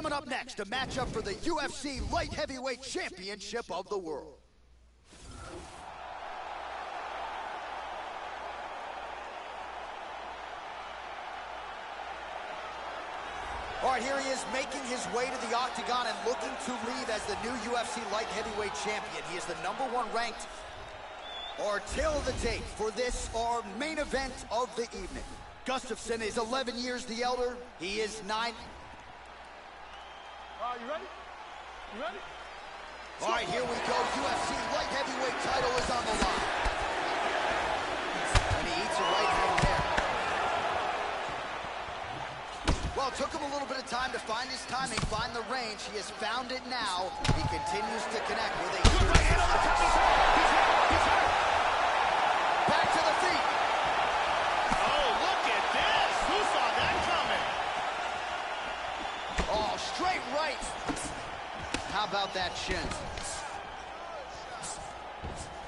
Coming up next, a matchup for the UFC Light Heavyweight Championship of the world. All right, here he is making his way to the octagon and looking to leave as the new UFC Light Heavyweight Champion. He is the #1 ranked. Our tail of the tape for this, our main event of the evening. Gustafsson is 11 years the elder. He is 9. You ready? You ready? All right, here we go. UFC Light Heavyweight title is on the line. And he eats a right hand there. Well, it took him a little bit of time to find his timing, find the range. He has found it now. He continues to connect with a good right hand on the top. He's hurt. Back to the feet. Oh, look at this. Who saw that coming? Oh, straight right. How about that shin?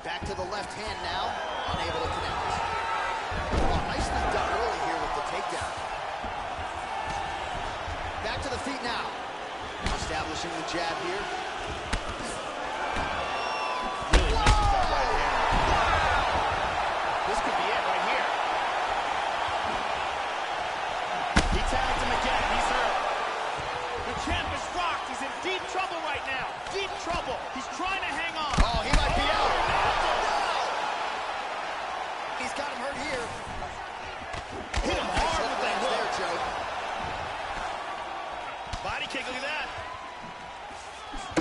Back to the left hand now. Unable to connect. Oh, nicely done early here with the takedown. Back to the feet now. Establishing the jab here. Really misses that right hand. This could be it right here. He tagged him again. He's hurt. The champ is rocked. He's in deep trouble right now. Deep trouble. He's trying to hang on. Oh, he might be out. No! He's got him hurt here. Hit him hard with that hook. There, Joe. Body kick, look at that.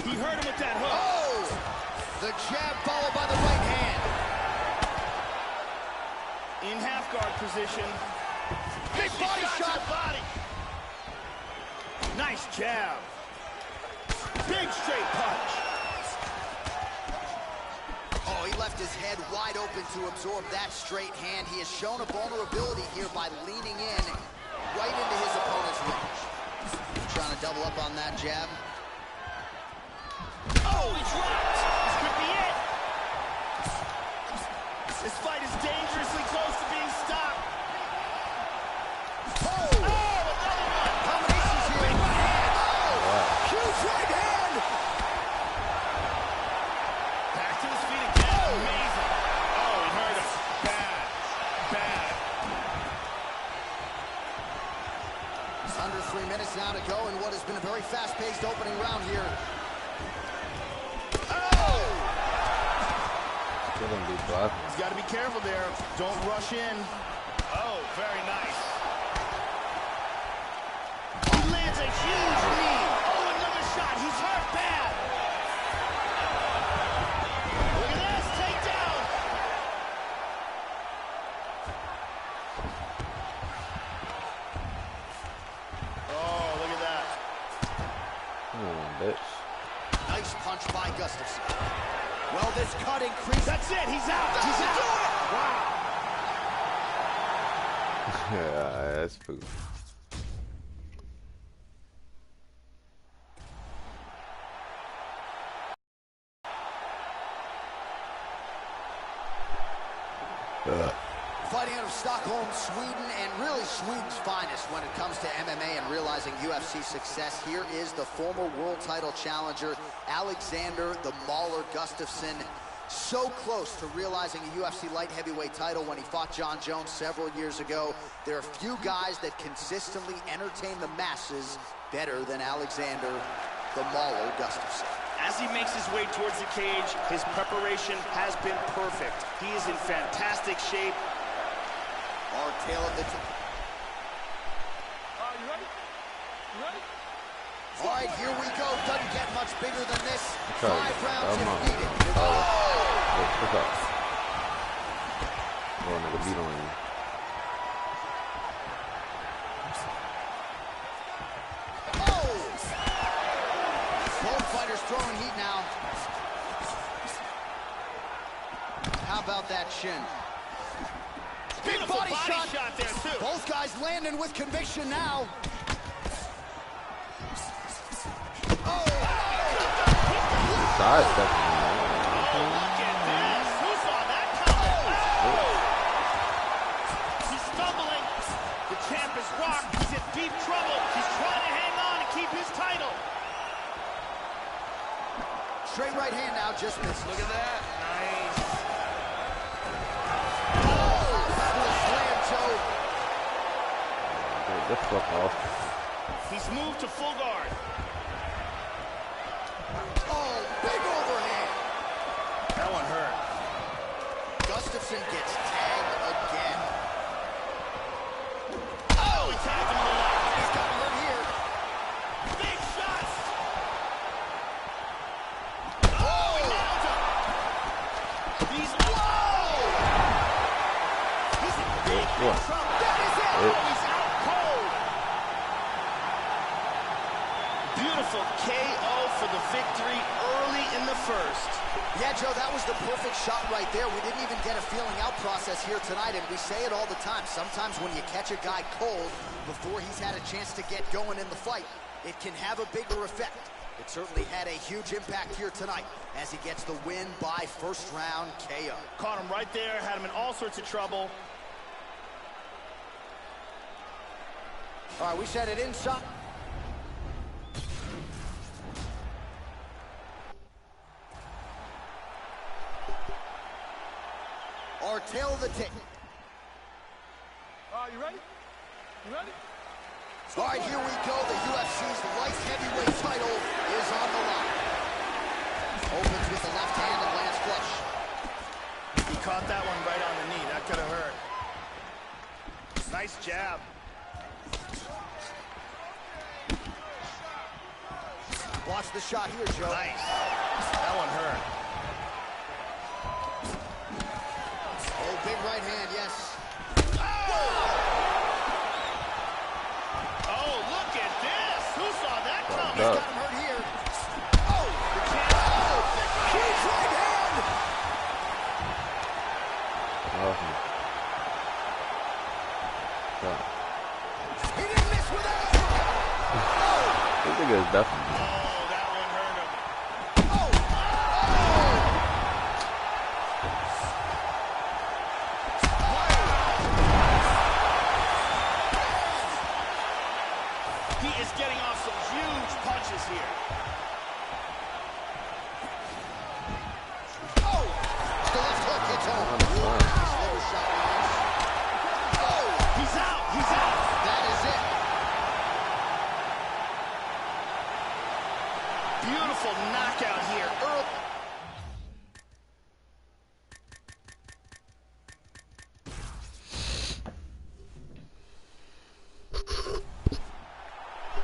He hurt him with that hook. Oh! The jab followed by the right hand. In half guard position. Big body shot. Body. Nice jab. Big straight punch. Oh, he left his head wide open to absorb that straight hand. He has shown a vulnerability here by leaning in right into his opponent's range. Trying to double up on that jab. Oh, he's rocked. This could be it. This fight is dangerously close to being stopped. Oh! Another one. Combinations here. Big right hand. Oh! Huge right hand! Back to his feet again. Amazing. Oh, he hurt him. Bad. Bad. Under 3 minutes now to go in what has been a very fast-paced opening round here. Oh! He's got to be careful there. Don't rush in. Oh, very nice. He lands a huge knee. Oh, another shot. He's hurt bad. Look at this. Takedown. Oh, look at that. Bitch. Nice punch by Gustafsson. Well, this cut increases. That's it. He's out. He's out. Wow. Yeah, that's poop. Fighting out of Stockholm, Sweden, and really Sweden's finest when it comes to MMA and realizing UFC success. Here is the former world title challenger, Alexander the Mauler Gustafsson. So close to realizing a UFC light heavyweight title when he fought John Jones several years ago. There are few guys that consistently entertain the masses better than Alexander the Mauler Gustafsson. As he makes his way towards the cage, his preparation has been perfect. He is in fantastic shape. Our tail of the... You ready? You ready? All right, here we go. Doesn't get much bigger than this. Okay. 5 rounds Come on. and beat it. Oh, pick up. Oh, nigga beat on you. Oh! Both fighters throwing heat now. How about that shin? Big body shot there, too. Both guys landing with conviction now. Oh! Side stepping. Look at this. Who saw that coming? Oh! He's stumbling. The champ is rocked. He's in deep trouble. He's trying to hang on and keep his title. rebound just missed. Look at that. Nice. Slam, Joe. Get the fuck off. He's moved to full guard. Oh, big overhand. That one hurt. Gustafsson gets tagged again. Oh, he tagged him in the leg. He's got him hurt here. Big shots. Oh, he nailed him. He's He's in big trouble. That is it. Oh, he's out cold. Beautiful KO for the victory early in the first. Yeah, Joe, that was the perfect shot right there. We didn't even get a feeling out process here tonight, and we say it all the time. Sometimes when you catch a guy cold before he's had a chance to get going in the fight, it can have a bigger effect. It certainly had a huge impact here tonight as he gets the win by first round KO. Caught him right there, had him in all sorts of trouble. All right, we said it inside. Our tail of the tape. You ready? You ready? All right, here we go. The UFC's light heavyweight title is on the line. Opens with the left hand and lands flush. He caught that one right on the knee. That could have hurt. Nice jab. Watch the shot here, Joe. Nice. That one hurt. Oh, big right hand, yes. Oh, look at this. Who saw that coming? Got him hurt here. Oh, the champ. Oh, huge right hand. He didn't miss with that. This nigga is definitely. Oh, that one hurt him. Oh, He is getting off some huge punches here. oh, the left hook gets home. Nice little shot. Oh, He's out. He's out. that is it. Beautiful knockout here. Earl.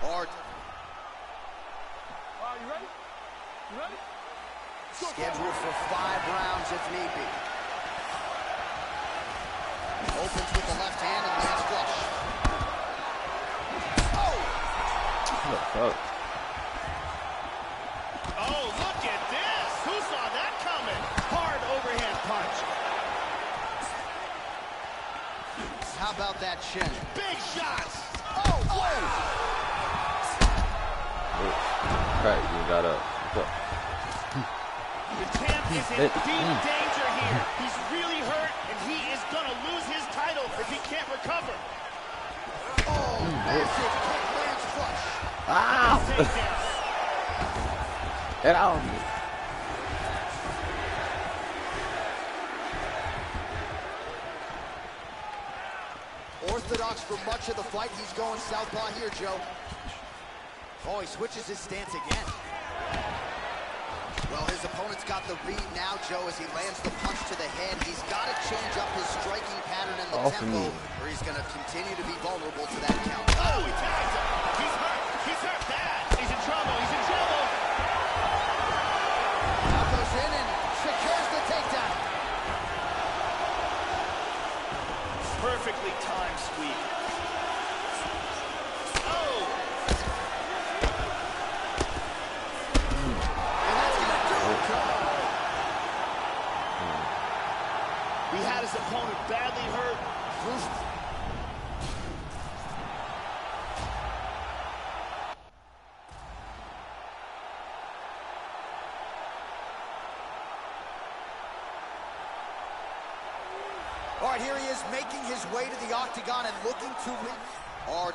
Art. You ready? You ready? Scheduled for 5 rounds if need be. Opens with the left hand and lands flush. Oh! What the fuck? Oh, look at this. Who saw that coming? Hard overhand punch. How about that shin? Big shots. Oh! Oh! Right, you got up. The champ is in deep danger here. He's really hurt, and he is going to lose his title if he can't recover. Oh! Massive kick lands flush. Ow! Takedown. Get out of me. Orthodox for much of the fight. He's going southpaw here, Joe. Oh, he switches his stance again. Well, his opponent's got the read now, Joe, as he lands the punch to the head. He's got to change up his striking pattern and the tempo, or he's going to continue to be vulnerable to that count. Oh, he tagged him. He's hurt. He's hurt bad. He's in trouble. He's in trouble. Now goes in and secures the takedown. Perfectly timed sweep. Oh! And that's going to do it. He had his opponent badly hurt. Bruce. All right, here he is making his way to the octagon and looking to win. Art.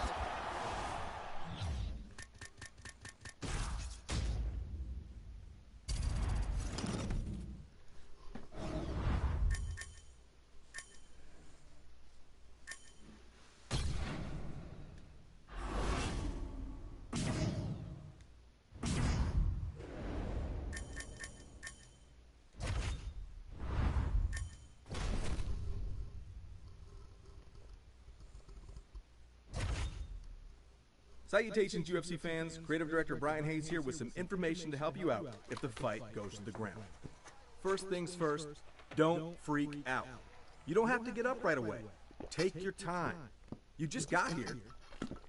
Salutations, UFC fans. Creative Director Brian Hayes here with some information to help you out if the fight goes to the ground. First things first, don't freak out. You don't have to get up right away. Take your time. You just got here.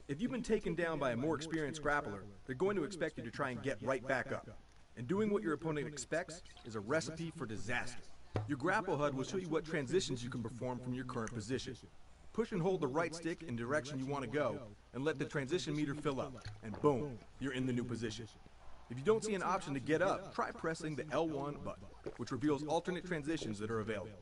If you've been taken down by a more experienced grappler, they're going to expect you to try and get right back up. And doing what your opponent expects is a recipe for disaster. Your grapple HUD will show you what transitions you can perform from your current position. Push and hold the right stick in the direction you want to go, and let the transition meter fill up, and boom, you're in the new position. If you don't see an option to get up, try pressing the L1 button, which reveals alternate transitions that are available.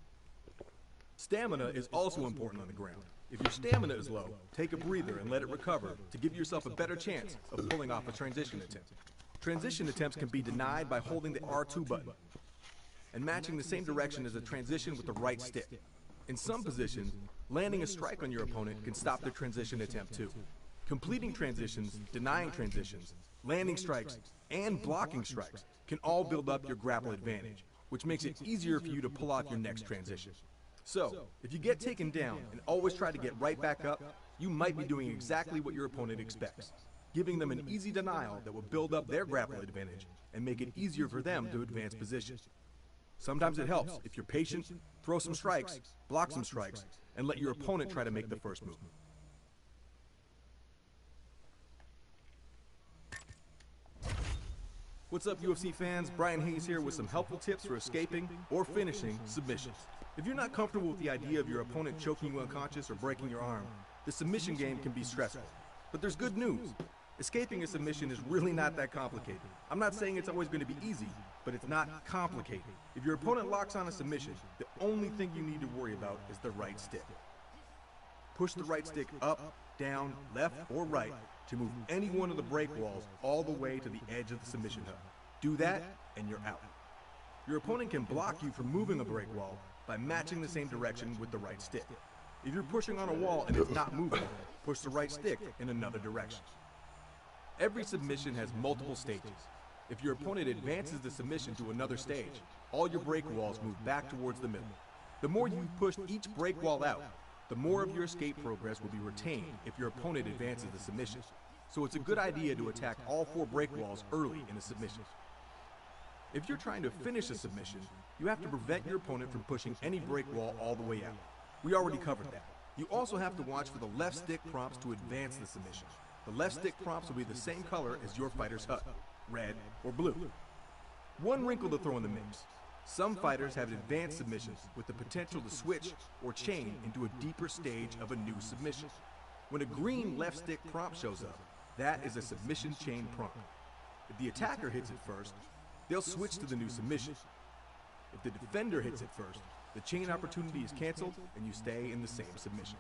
Stamina is also important on the ground. If your stamina is low, take a breather and let it recover to give yourself a better chance of pulling off a transition attempt. Transition attempts can be denied by holding the R2 button and matching the same direction as a transition with the right stick. In some positions, landing a strike on your opponent can stop their transition attempt too. Completing transitions, denying transitions, landing strikes, and blocking strikes can all build up your grapple advantage, which makes it easier for you to pull off your next transition. So, if you get taken down and always try to get right back up, you might be doing exactly what your opponent expects, giving them an easy denial that will build up their grapple advantage and make it easier for them to advance position. Sometimes it helps if you're patient, throw some strikes, block some strikes, and let your opponent try to make the first move. What's up, UFC fans? Brian Hayes here with some helpful tips for escaping or finishing submissions. If you're not comfortable with the idea of your opponent choking you unconscious or breaking your arm, the submission game can be stressful. But there's good news. Escaping a submission is really not that complicated. I'm not saying it's always going to be easy, but it's not complicated. If your opponent locks on a submission, the only thing you need to worry about is the right stick. Push the right stick up, down, left, or right to move any one of the break walls all the way to the edge of the submission hub. Do that, and you're out. Your opponent can block you from moving a break wall by matching the same direction with the right stick. If you're pushing on a wall and it's not moving, push the right stick in another direction. Every submission has multiple stages. If your opponent advances the submission to another stage, all your break walls move back towards the middle. The more you push each break wall out, the more of your escape progress will be retained if your opponent advances the submission. So it's a good idea to attack all 4 break walls early in a submission. If you're trying to finish a submission, you have to prevent your opponent from pushing any break wall all the way out. We already covered that. You also have to watch for the left stick prompts to advance the submission. The left stick prompts will be the same color as your fighter's HUD, red or blue. One wrinkle to throw in the mix. Some fighters have advanced submissions with the potential to switch or chain into a deeper stage of a new submission. When a green left stick prompt shows up, that is a submission chain prompt. If the attacker hits it first, they'll switch to the new submission. If the defender hits it first, the chain opportunity is canceled and you stay in the same submission.